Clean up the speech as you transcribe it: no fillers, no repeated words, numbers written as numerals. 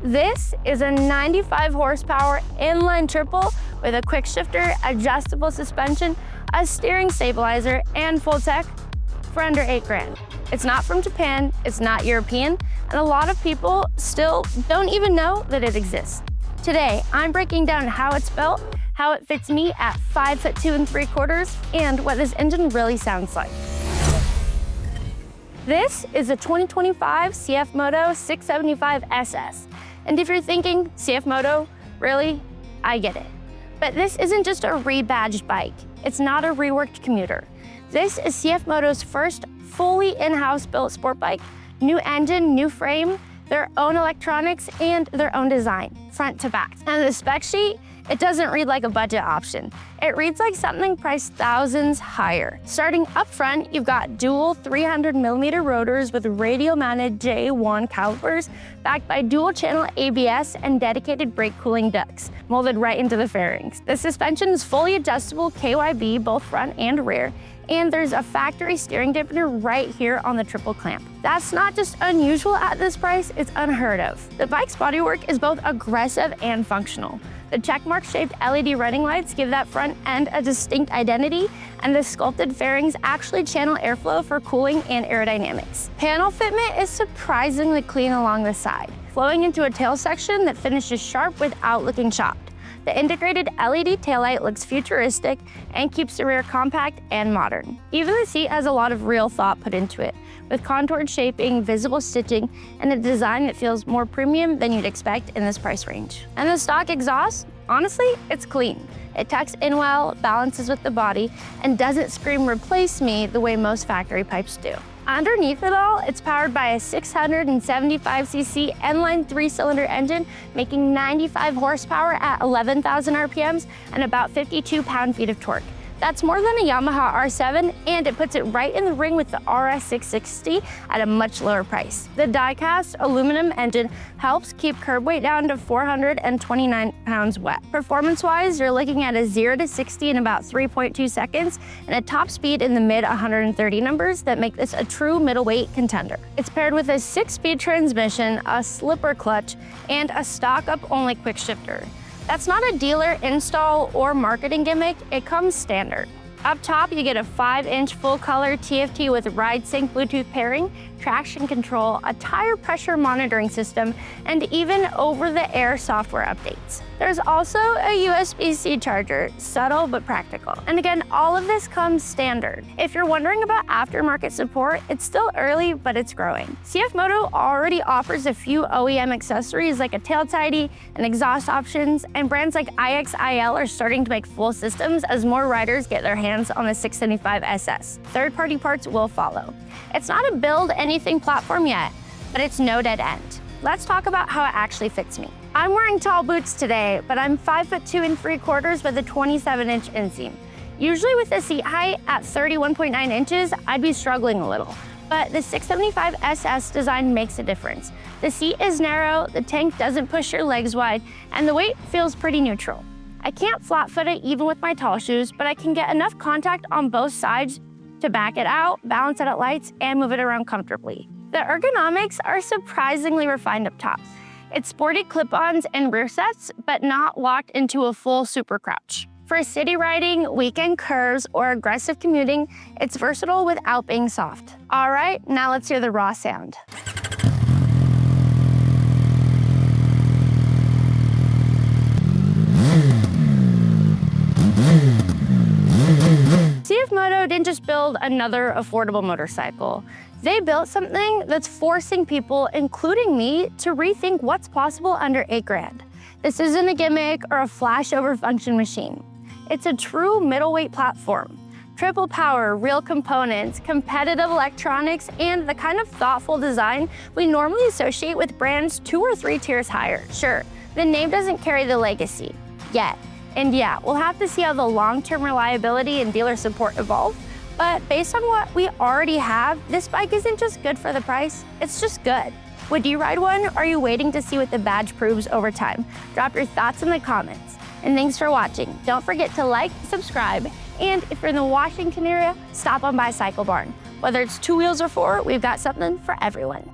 This is a 95 horsepower inline triple with a quick shifter, adjustable suspension, a steering stabilizer, and full tech for under $8,000. It's not from Japan, it's not European, and a lot of people still don't even know that it exists. Today, I'm breaking down how it's built, how it fits me at 5'2 3/4", and what this engine really sounds like. This is a 2025 CFMoto 675SS. And if you're thinking, CFMoto, really? I get it. But this isn't just a rebadged bike. It's not a reworked commuter. This is CFMoto's first fully in-house built sport bike. New engine, new frame, their own electronics, and their own design, front to back. And the spec sheet, it doesn't read like a budget option. It reads like something priced thousands higher. Starting up front, you've got dual 300mm rotors with radial-mounted J1 calipers, backed by dual-channel ABS and dedicated brake cooling ducts, molded right into the fairings. The suspension is fully adjustable KYB, both front and rear, and there's a factory steering dampener right here on the triple clamp. That's not just unusual at this price, it's unheard of. The bike's bodywork is both aggressive and functional. The checkmark-shaped LED running lights give that front end a distinct identity, and the sculpted fairings actually channel airflow for cooling and aerodynamics. Panel fitment is surprisingly clean along the side, flowing into a tail section that finishes sharp without looking chopped. The integrated LED taillight looks futuristic and keeps the rear compact and modern. Even the seat has a lot of real thought put into it, with contoured shaping, visible stitching, and a design that feels more premium than you'd expect in this price range. And the stock exhaust, honestly, it's clean. It tucks in well, balances with the body, and doesn't scream "replace me" the way most factory pipes do. Underneath it all, it's powered by a 675cc inline 3-cylinder engine, making 95 horsepower at 11,000 RPMs and about 52 pound-feet of torque. That's more than a Yamaha R7, and it puts it right in the ring with the RS660 at a much lower price. The die-cast aluminum engine helps keep curb weight down to 429 pounds wet. Performance-wise, you're looking at a 0 to 60 in about 3.2 seconds and a top speed in the mid 130 numbers that make this a true middleweight contender. It's paired with a 6-speed transmission, a slipper clutch, and a stock-up-only quick shifter. That's not a dealer install or marketing gimmick, it comes standard. Up top, you get a 5-inch full-color TFT with ride-sync Bluetooth pairing, traction control, a tire pressure monitoring system, and even over-the-air software updates. There's also a USB-C charger, subtle but practical. And again, all of this comes standard. If you're wondering about aftermarket support, it's still early, but it's growing. CFMoto already offers a few OEM accessories like a tail tidy and exhaust options, and brands like IXIL are starting to make full systems as more riders get their hands on the 675SS. Third-party parts will follow. It's not a build anything platform yet, but it's no dead end. Let's talk about how it actually fits me. I'm wearing tall boots today, but I'm 5'2 3/4 with a 27-inch inseam. Usually with a seat height at 31.9 inches, I'd be struggling a little. But the 675SS design makes a difference. The seat is narrow, the tank doesn't push your legs wide, and the weight feels pretty neutral. I can't flat-foot it even with my tall shoes, but I can get enough contact on both sides to back it out, balance it at lights, and move it around comfortably. The ergonomics are surprisingly refined up top. It's sporty clip-ons and rear sets, but not locked into a full super crouch. For city riding, weekend curves, or aggressive commuting, it's versatile without being soft. All right, now let's hear the raw sound. CFMoto didn't just build another affordable motorcycle. They built something that's forcing people, including me, to rethink what's possible under $8,000. This isn't a gimmick or a flashover function machine. It's a true middleweight platform. Triple power, real components, competitive electronics, and the kind of thoughtful design we normally associate with brands 2 or 3 tiers higher. Sure, the name doesn't carry the legacy yet. And yeah, we'll have to see how the long-term reliability and dealer support evolve, but based on what we already have, this bike isn't just good for the price, it's just good. Would you ride one, or are you waiting to see what the badge proves over time? Drop your thoughts in the comments. And thanks for watching. Don't forget to like, subscribe, and if you're in the Washington area, stop on by Cycle Barn. Whether it's 2 wheels or 4, we've got something for everyone.